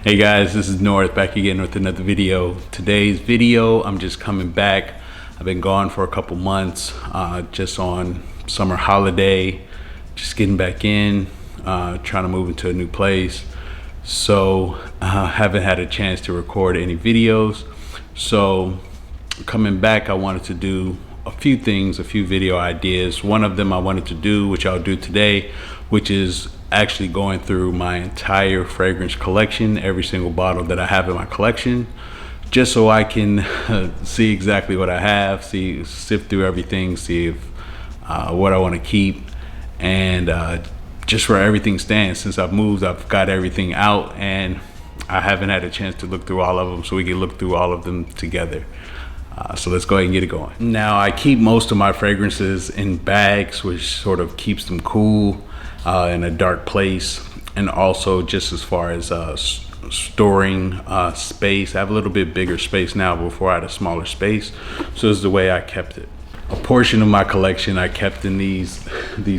Hey guys, this is North back again with another video. Today's video, I'm just coming back. I've been gone for a couple months, just on summer holiday, just getting back in, trying to move into a new place. So haven't had a chance to record any videos. So coming back, I wanted to do a few things, a few video ideas. One of them I wanted to do, which I'll do today, which is actually going through my entire fragrance collection, every single bottle that I have in my collection, just so I can see exactly what I have, sift through everything, see if what I want to keep, and just where everything stands. Since I've moved, I've got everything out, and I haven't had a chance to look through all of them, so we can look through all of them together. So let's go ahead and get it going. Now, I keep most of my fragrances in bags, which sort of keeps them cool in a dark place, and also just as far as storing space. I have a little bit bigger space now. Before I had a smaller space, so this is the way I kept it. A portion of my collection I kept in these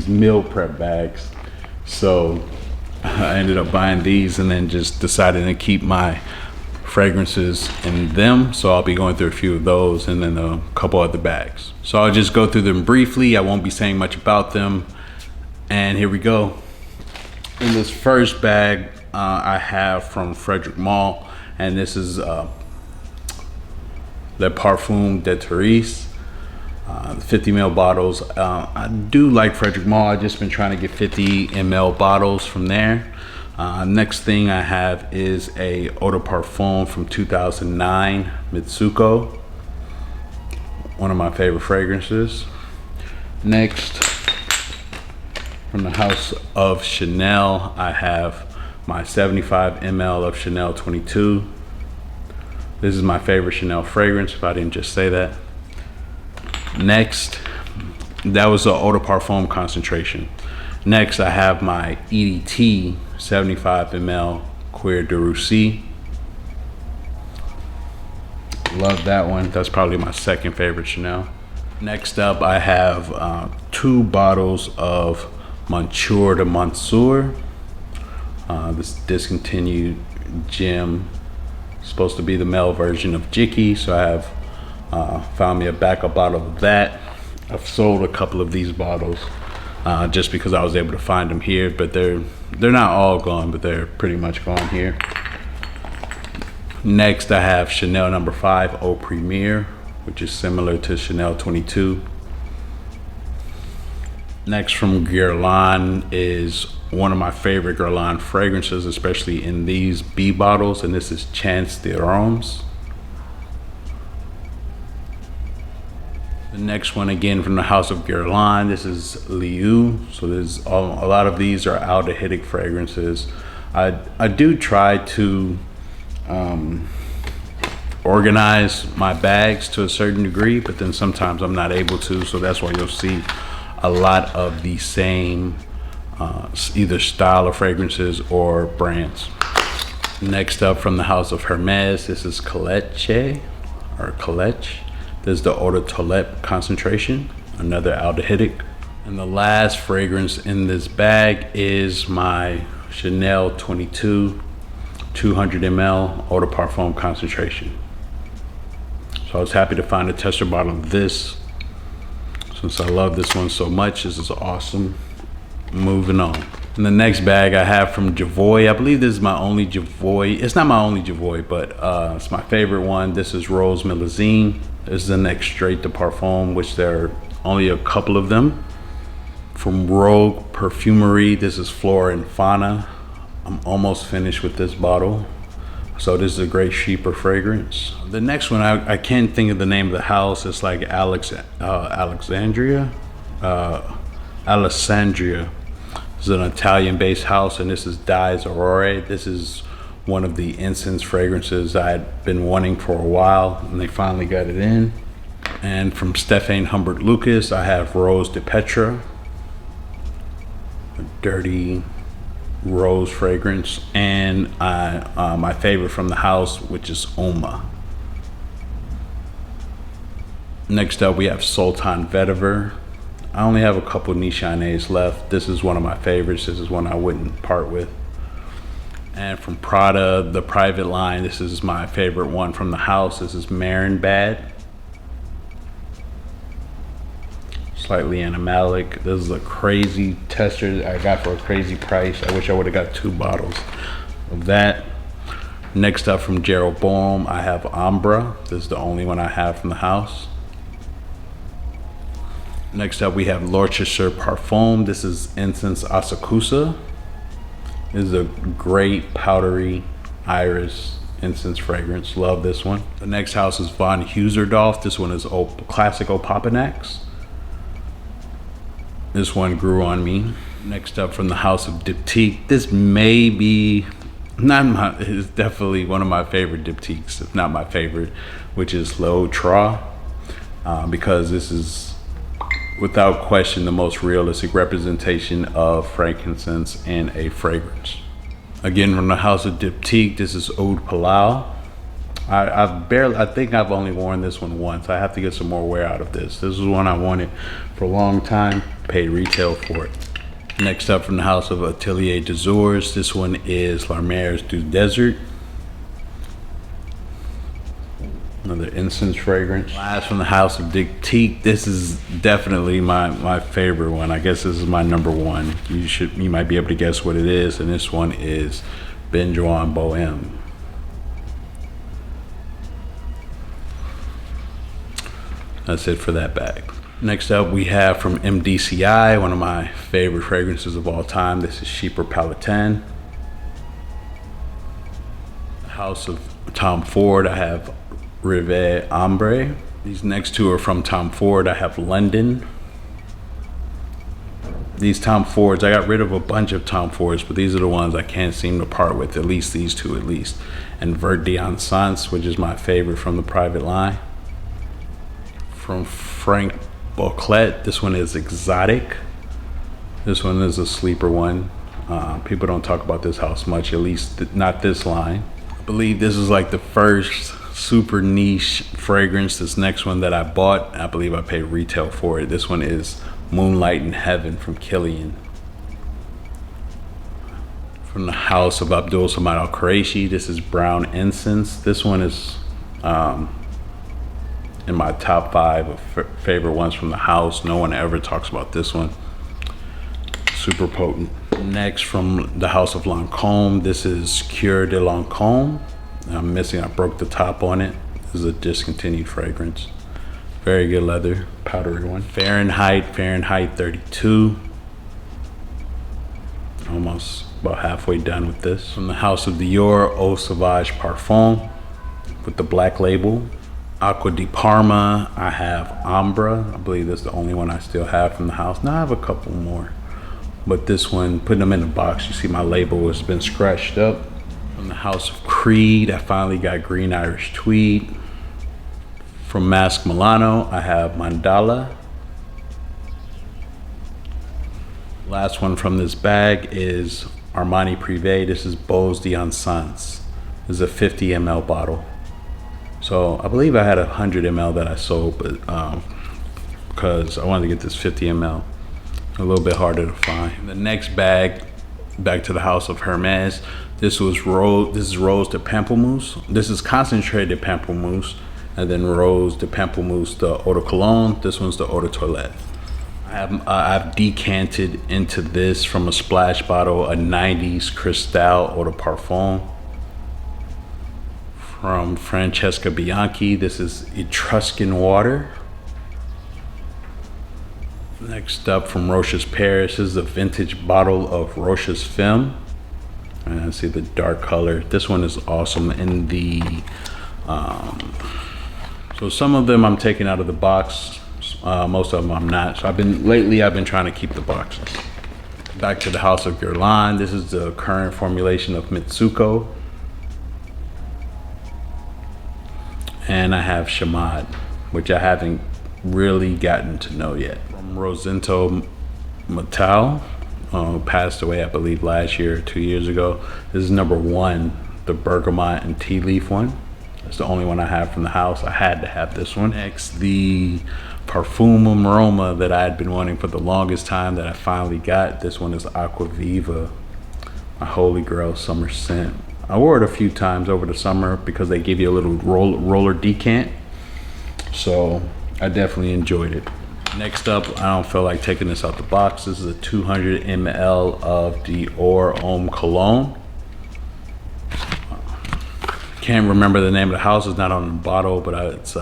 meal prep bags, so I ended up buying these and then just decided to keep my fragrances in them. So I'll be going through a few of those and then a couple other bags. So I'll just go through them briefly. I won't be saying much about them. And here we go. In this first bag, I have from Frederic Malle, and this is Le Parfum de Therese, 50 ml bottles. I do like Frederic Malle. I've just been trying to get 50 ml bottles from there. Next thing I have is a Eau de Parfum from 2009, Mitsuko, one of my favorite fragrances. Next, from the house of Chanel, I have my 75 ml of Chanel 22. This is my favorite Chanel fragrance, if I didn't just say that. Next, that was the Eau de Parfum concentration. Next, I have my EDT 75 ml Cuir de Russie. Love that one. That's probably my second favorite Chanel. Next up, I have 2 bottles of Monsieur de Monsieur. This discontinued gem, supposed to be the male version of Jicky, so I have found me a backup bottle of that. I've sold a couple of these bottles just because I was able to find them here, but they're not all gone, but they're pretty much gone here. Next, I have Chanel No. 5 Eau Premiere, which is similar to Chanel 22. Next, from Guerlain, is one of my favorite Guerlain fragrances, especially in these B bottles, and this is Chance d'Arômes. The next one, again from the house of Guerlain, this is Liu. So there's a lot of these are aldehydic fragrances. I do try to organize my bags to a certain degree, but then sometimes I'm not able to, so that's why you'll see a lot of the same either style of fragrances or brands. Next up, from the house of Hermes, this is Colette. This is the Eau de Toilette concentration, another aldehydic. And the last fragrance in this bag is my Chanel 22 200 ml Eau de Parfum concentration. So I was happy to find a tester bottle of this, since I love this one so much. This is awesome. Moving on. In the next bag I have from Javoy. I believe this is my only Javoy. It's not my only Javoy, but it's my favorite one. This is Rose Millésine. This is an extrait de parfum, which there are only a couple of them. From Rogue Perfumery, this is Flora and Fauna. I'm almost finished with this bottle. So this is a great cheaper fragrance. The next one, I can't think of the name of the house. It's like Alexandria. This is an Italian-based house, and this is Dies Aurore. This is one of the incense fragrances I had been wanting for a while, and they finally got it in. And from Stéphane Humbert Lucas, I have Rose de Petra, a dirty rose fragrance, and my favorite from the house, which is Oma. Next up, we have Sultan Vetiver. I only have a couple Nichonnés left. This is one of my favorites. This is one I wouldn't part with. And from Prada, the private line, this is my favorite one from the house. This is Marin Bad. Slightly animalic. This is a crazy tester I got for a crazy price. I wish I would have got 2 bottles of that. Next up from Jeroboam, I have Ambra. This is the only one I have from the house. Next up we have Lorchester Parfum. This is Incense Asakusa. This is a great powdery iris incense fragrance. Love this one. The next house is Von Huserdorf. This one is classic Opopanax. This one grew on me. Next up from the house of Diptyque. This may be it's definitely one of my favorite diptyques, if not my favorite, which is L'Eau Tra, because this is without question the most realistic representation of frankincense in a fragrance. Again, from the house of Diptyque, this is Oud Palau. I think I've only worn this one once. I have to get some more wear out of this. This is one I wanted for a long time, paid retail for it. Next up from the house of Atelier des Ors, this one is La Mer du Desert. Another incense fragrance. Last from the house of Diptyque, this is definitely my favorite one. I guess this is my number one. You might be able to guess what it is, and this one is Ben Joan Bohème. That's it for that bag. Next up we have from MDCI, one of my favorite fragrances of all time. This is Chypre Palatine. The house of Tom Ford, I have Rivet Ambre. These next 2 are from Tom Ford. I have London. These Tom Fords, I got rid of a bunch of Tom Fords, but these are the ones I can't seem to part with, at least these 2 at least. And Vert d'Encens, which is my favorite from the private line. From Frank Boclet, this one is Exotic. This one is a sleeper one. People don't talk about this house much, at least not this line. I believe this is like the first super niche fragrance. This next one that I bought, I believe I paid retail for it. This one is Moonlight in Heaven from Kilian. From the house of Abdul Samad Al Qureshi, this is Brown Incense. This one is in my top 5 of favorite ones from the house. No one ever talks about this one. Super potent. Next from the house of Lancôme, this is Cœur de Lancôme. I broke the top on it. This is a discontinued fragrance. Very good leather, powdery one. Fahrenheit 32. Almost about halfway done with this. From the house of Dior, Eau Sauvage Parfum with the black label. Acqua di Parma, I have Ambra. I believe that's the only one I still have from the house. Now I have a couple more, but this one, putting them in the box, you see my label has been scratched up. From the house of Creed, I finally got Green Irish Tweed. From Mask Milano, I have Mandala. Last one from this bag is Armani Privé. This is Beaux d'Encens. This is a 50 ml bottle. So I believe I had 100 ml that I sold, but because I wanted to get this 50 ml, a little bit harder to find. The next bag, back to the house of Hermes. This is Rose de Pamplemousse. This is concentrated Pamplemousse, and then Rose de Pamplemousse, the Eau de Cologne. This one's the Eau de Toilette. I've decanted into this from a splash bottle, a 90s Cristal Eau de Parfum. From Francesca Bianchi, this is Etruscan Water. Next up from Roche's Paris, this is a vintage bottle of Roche's Femme. And I see the dark color. This one is awesome in the, so some of them I'm taking out of the box, most of them I'm not. So lately I've been trying to keep the boxes. Back to the house of Guerlain, this is the current formulation of Mitsuko. And I have Shamad, which I haven't really gotten to know yet. From Rosinto Matau, passed away I believe last year or 2 years ago. This is number 1, the bergamot and tea leaf one. That's the only one I have from the house. I had to have this one. Next, the Parfumum Roma that I had been wanting for the longest time that I finally got. This one is Aqua Viva. my holy grail summer scent. I wore it a few times over the summer because they give you a little roller decant. So I definitely enjoyed it. Next up, I don't feel like taking this out the box. This is a 200 ml of Dior Homme Cologne. Can't remember the name of the house, it's not on the bottle, but it's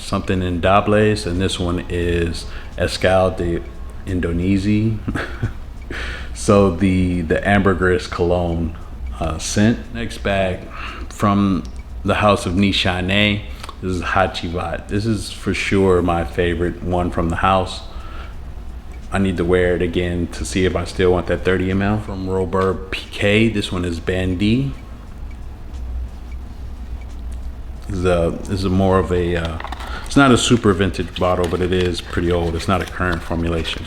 something in Dables, and this one is Escal de Indonesia. So the ambergris cologne scent. Next bag from the house of Nishane. This is Hachivat. This is for sure my favorite one from the house. I need to wear it again to see if I still want that 30 ml. From Robert Piquet, this one is Bandit. This is more of a, it's not a super vintage bottle, but it is pretty old. It's not a current formulation.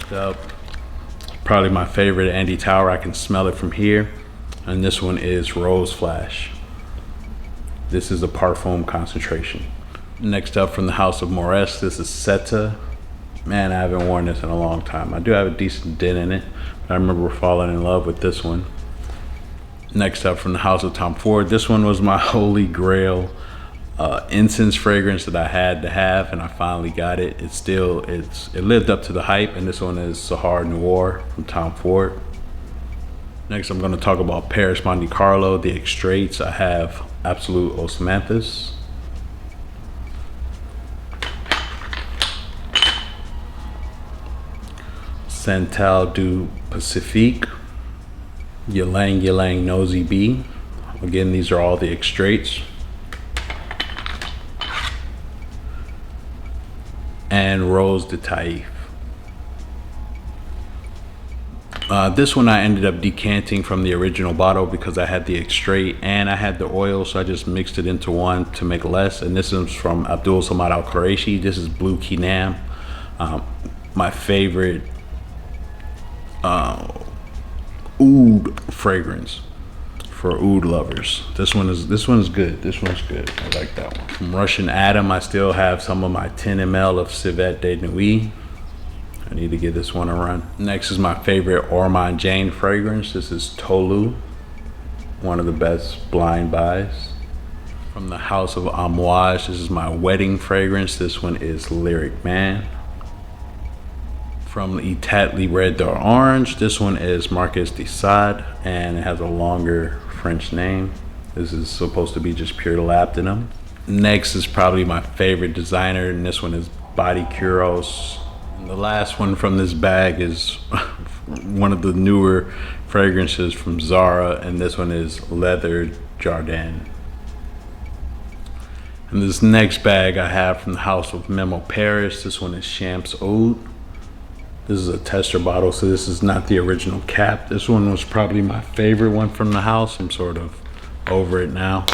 Probably my favorite, Andy Tower. I can smell it from here. And this one is Rose Flash. This is a parfum concentration. Next up from the house of Morès, this is Seta. Man, I haven't worn this in a long time. I do have a decent dent in it, but I remember falling in love with this one. Next up from the house of Tom Ford, this one was my holy grail incense fragrance that I had to have, and I finally got it. It lived up to the hype, and this one is Sahar Noir from Tom Ford. Next, I'm going to talk about Paris Monte Carlo, the extraits. I have Absolute Osmanthus, Santal du Pacifique, Guerlain Guerlain Nosy Bee. Again, these are all the extraits. And Rose de Taif. This one I ended up decanting from the original bottle because I had the extrait and I had the oil, so I just mixed it into one to make less. And this is from Abdul Samad Al Qureshi. This is Blue Kinam, my favorite oud fragrance for oud lovers. This one is good. This one's good. I like that one. From Russian Adam, I still have some of my 10 ml of Civet de Nuit. I need to give this one a run. Next is my favorite Ormond Jane fragrance. This is Tolu, one of the best blind buys. From the house of Amouage, this is my wedding fragrance. This one is Lyric Man. From Itatli Red d'Orange, this one is Marquis de Sade, and it has a longer French name. This is supposed to be just pure labdanum. Next is probably my favorite designer, and this one is Body Kuros. And the last one from this bag is one of the newer fragrances from Zara, and this one is Leather Jardin. And this next bag I have from the house of Memo Paris. This one is Champs Oud. This is a tester bottle, so this is not the original cap. This one was probably my favorite one from the house. I'm sort of over it now.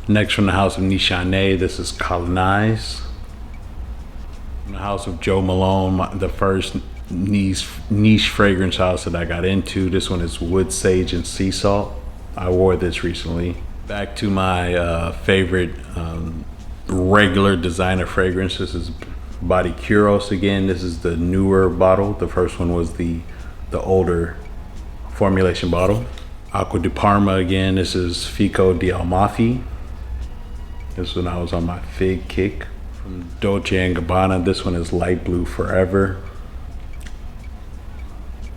Next from the house of Nishane, this is Colonize. From the house of Joe Malone, the first niche fragrance house that I got into. This one is Wood Sage and Sea Salt. I wore this recently. Back to my favorite regular designer fragrance. This is Body Kuros again. This is the newer bottle. The first one was the older formulation bottle. Acqua di Parma again. This is Fico di Amalfi. This one I was on my fig kick. From Dolce & Gabbana, this one is Light Blue Forever.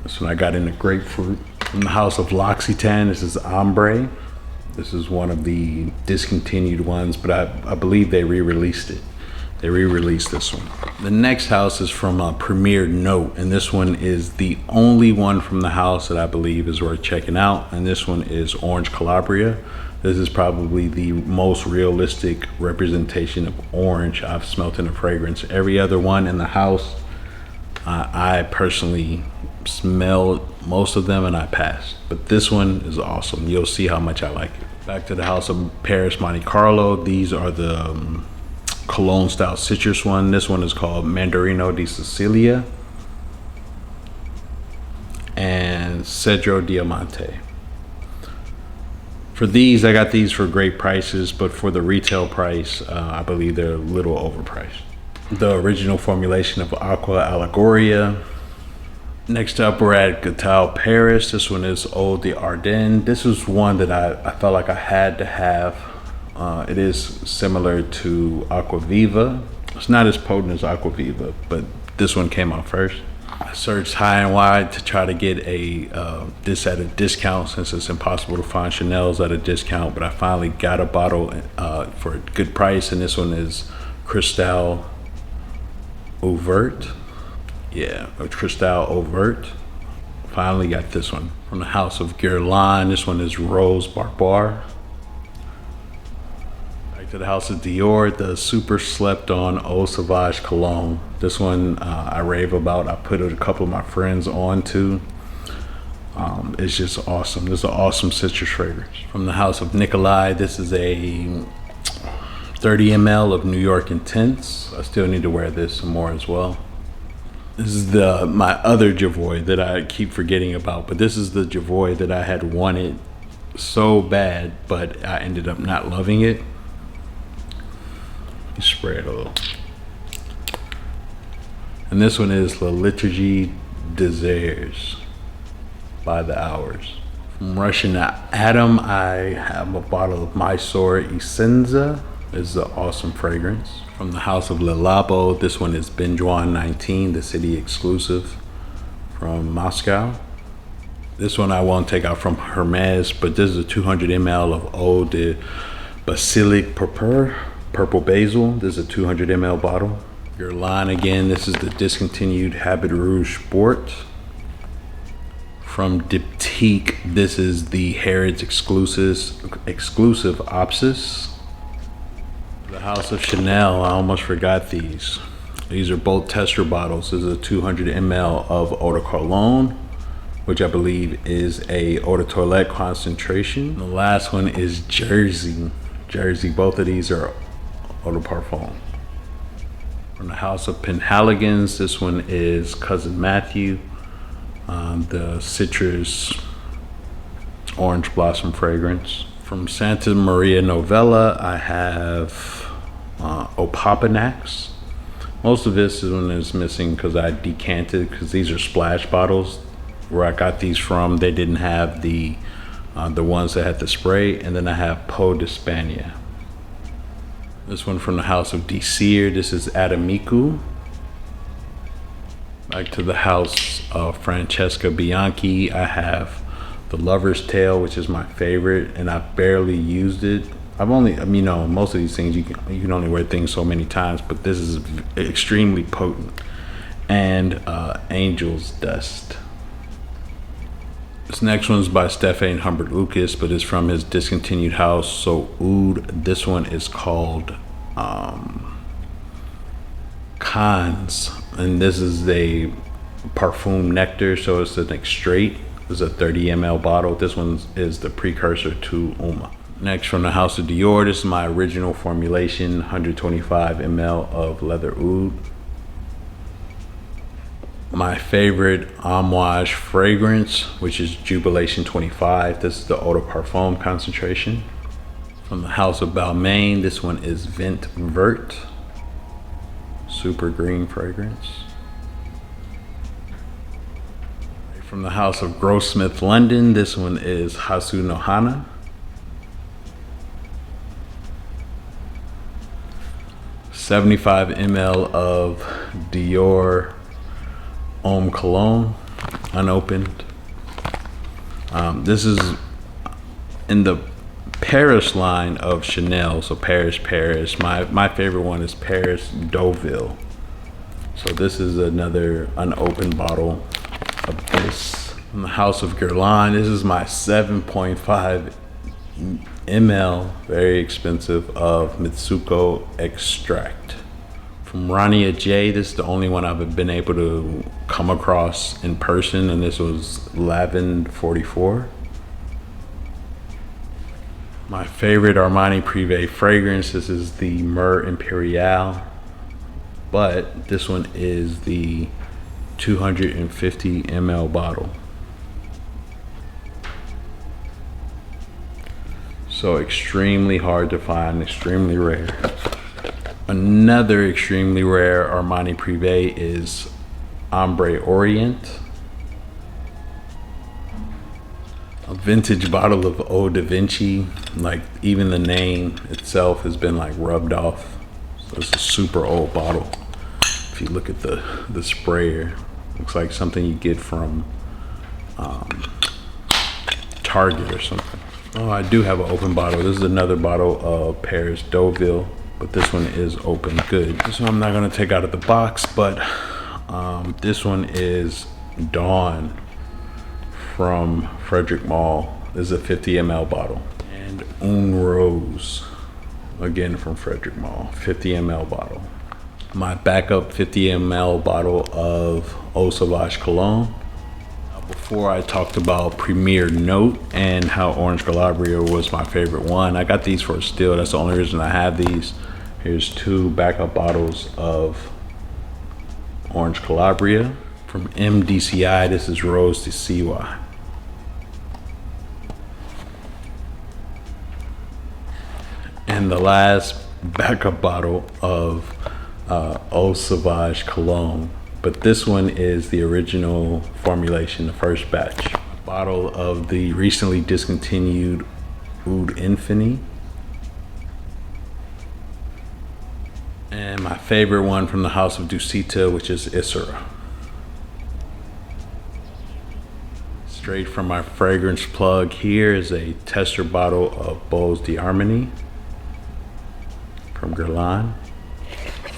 This one I got into Grapefruit. From the house of L'Occitane, this is Ombre. This is one of the discontinued ones, but I believe they re-released it. They re-released this one. The next house is from Premier Note, and this one is the only one from the house that I believe is worth checking out, and this one is Orange Calabria. This is probably the most realistic representation of orange I've smelt in a fragrance. Every other one in the house, I personally smelled most of them and I passed. But this one is awesome. You'll see how much I like it. Back to the house of Paris Monte Carlo. These are the cologne style citrus one. This one is called Mandarino di Sicilia and Cedro Diamante. For these, I got these for great prices, but for the retail price, I believe they're a little overpriced. The original formulation of Aqua Allegoria, Next up, we're at Guerlain Paris. This one is Eau de Ardennes. This was one that I felt like I had to have. It is similar to Aquaviva. It's not as potent as Aquaviva, but this one came out first. I searched high and wide to try to get this at a discount, since it's impossible to find Chanel's at a discount, but I finally got a bottle for a good price, and this one is Cristal Overt. Yeah, a Cristal Overt. Finally got this one from the house of Guerlain. This one is Rose Barbar. Back to the house of Dior, the super slept on Eau Sauvage Cologne. This one I rave about. I put a couple of my friends on too. It's just awesome. This is an awesome citrus fragrance. From the house of Nicolai, this is a 30 ml of New York Intense. I still need to wear this some more as well. This is my other Javoy that I keep forgetting about, but this is the Javoy that I had wanted so bad, but I ended up not loving it. Spray it a little. And this one is La Liturgie des Airs by the Hours. From Russian Atom, I have a bottle of Mysore Essenza. It's an awesome fragrance. From the house of Le Labo, this one is Benjuan 19, the city exclusive from Moscow. This one I won't take out from Hermes, but this is a 200 ml of Eau de Basilic Purple Basil. This is a 200 ml bottle. Guerlain again, this is the Discontinued Habit Rouge Sport. From Diptyque, this is the Harrods exclusive Opsis. The house of Chanel, I almost forgot these. These are both tester bottles. This is a 200 ml of Eau de Cologne, which I believe is a Eau de Toilette concentration. The last one is Jersey. Both of these are Eau de Parfum. From the house of Penhaligon's, this one is Cousin Matthew, the citrus orange blossom fragrance. From Santa Maria Novella, I have Opopanax. Most of this one is missing because I decanted, because these are splash bottles. Where I got these from, they didn't have the ones that had the spray. And then I have Peau d'Espagne. This one from the house of Desir, this is Adamico. Back to the house of Francesca Bianchi, I have the Lover's Tale, which is my favorite, and I barely used it. I've only, most of these things you can only wear things so many times, but this is extremely potent. And Angel's Dust. This next one's by Stefan Humbert Lucas, but it's from his Discontinued house. So Oud, this one is called Cons, and this is a Parfum Nectar, so it's an extrait. It's a 30 ml bottle. This one is the precursor to Uma. Next, from the house of Dior, this is my original formulation, 125 ml of Leather Oud. My favorite Amouage fragrance, which is Jubilation 25. This is the Eau de Parfum concentration. From the house of Balmain, this one is Vent Vert, super green fragrance. From the house of Grossmith London, this one is Hasu no Hana. $75 ml of Dior Homme Cologne, unopened. This is in the Paris line of Chanel, so Paris. My favorite one is Paris Deauville. So this is another unopened bottle of this. From the house of Guerlain, this is my 7.5 ml, very expensive, of Mitsuko Extract. From Rania J, this is the only one I've been able to come across in person, and this was Lavin 44. My favorite Armani Privé fragrance, this is the Myrrh Imperial, but this one is the 250 ml bottle. So extremely hard to find, extremely rare. Another extremely rare Armani Privé is Ombre Orient. vintage bottle of Eau da Vinci. Like even the name itself has been like rubbed off. So it's a super old bottle. If you look at the sprayer, looks like something you get from Target or something. Oh, I do have an open bottle. This is another bottle of Paris Deauville, but this one is open. Good. This one I'm not gonna take out of the box, but this one is Dawn from Frederick Mall. This is a 50 ml bottle. And Un Rose, again from Frederick Mall, 50 ml bottle. My backup 50 ml bottle of Eau Sauvage Cologne. Before I talked about Premier Note and how Orange Calabria was my favorite one. I got these for a steal. That's the only reason I have these. Here's 2 backup bottles of Orange Calabria. From MDCI, this is Rose de Siwa. And the last backup bottle of Eau Sauvage Cologne. But this one is the original formulation, the first batch. A bottle of the recently discontinued Oud Infini. And my favorite one from the House of Dusita, which is Isra. Straight from my fragrance plug, here is a tester bottle of Bose d'Harmonie from Guerlain.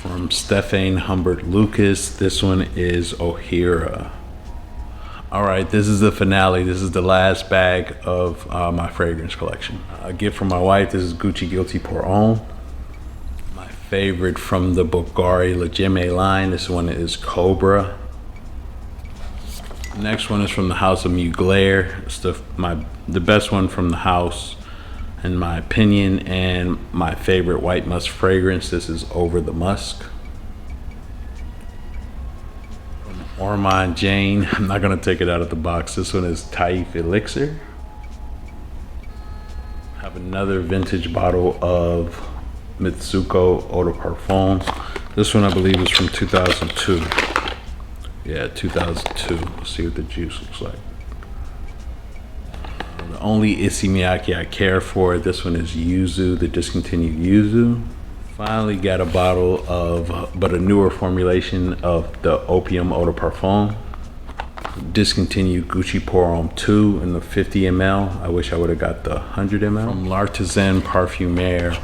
From Stéphane Humbert Lucas, this one is Ohira. All right, this is the finale. This is the last bag of my fragrance collection. A gift from my wife. This is Gucci Guilty Pour Homme. My favorite from the Bulgari La Gemme line. This one is Cobra. The next one is from the House of Mugler. It's the best one from the house, in my opinion, and my favorite white musk fragrance. This is Over the Musk. From Ormond Jane, I'm not gonna take it out of the box. This one is Taif Elixir. I have another vintage bottle of Mitsuko Eau de Parfum. This one I believe is from 2002. Yeah, 2002. Let's see what the juice looks like. The only Issey Miyake I care for, this one is Yuzu, the Discontinued Yuzu. Finally got a bottle of, but a newer formulation of the Opium Eau de Parfum. Discontinued Gucci Pour Homme 2 in the 50 ml. I wish I would have got the 100 ml. From L'Artisan Parfumeur,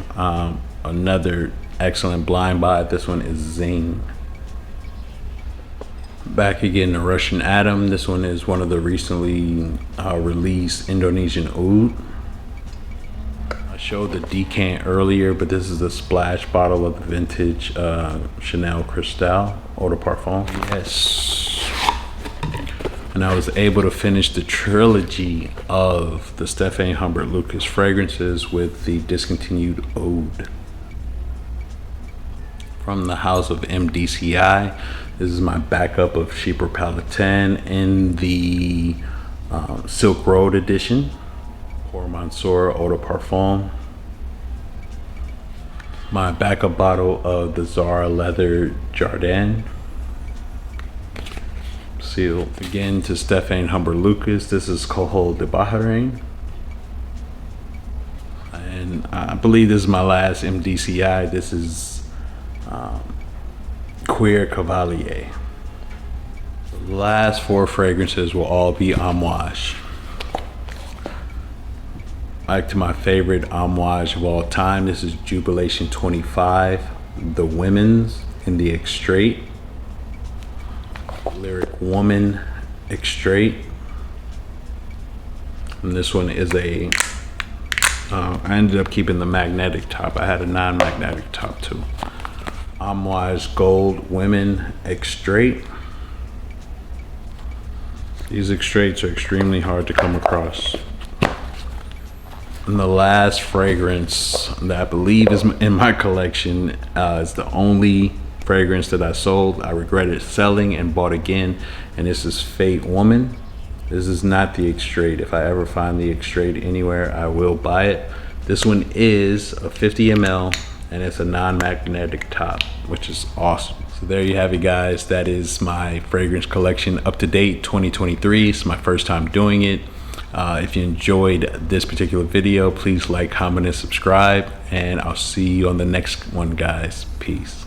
another excellent blind buy. This one is Zing. Back again to Russian Atom. This one is one of the recently released Indonesian oud. I showed the decant earlier, but this is a splash bottle of the vintage Chanel Cristal Eau de Parfum. Yes. And I was able to finish the trilogy of the Stéphane Humbert Lucas fragrances with the Discontinued Oud. From the House of MDCI. This is my backup of Chypre Palatine in the Silk Road edition. Pour Mansour Eau de Parfum. My backup bottle of the Zara Leather Jardin. Sealed again to Stéphane Humbert Lucas. This is Kohol de Bahrain. And I believe this is my last MDCI. This is Queer Cavalier. The last 4 fragrances will all be Amouage. Back to my favorite Amouage of all time. This is Jubilation 25, the women's in the Extrait. Lyric Woman Extrait. And this one is a I ended up keeping the magnetic top. I had a non-magnetic top too. Amouage Gold Women Extrait. These extraits are extremely hard to come across. And the last fragrance that I believe is in my collection is the only fragrance that I sold. I regretted selling and bought again, and this is Fate Woman. This is not the Extrait. If I ever find the Extrait anywhere, I will buy it. This one is a 50 ml. And it's a non-magnetic top, which is awesome. So there you have it, guys. That is my fragrance collection up to date 2023. It's my first time doing it. If you enjoyed this particular video, please like, comment, and subscribe, and I'll see you on the next one, guys. Peace.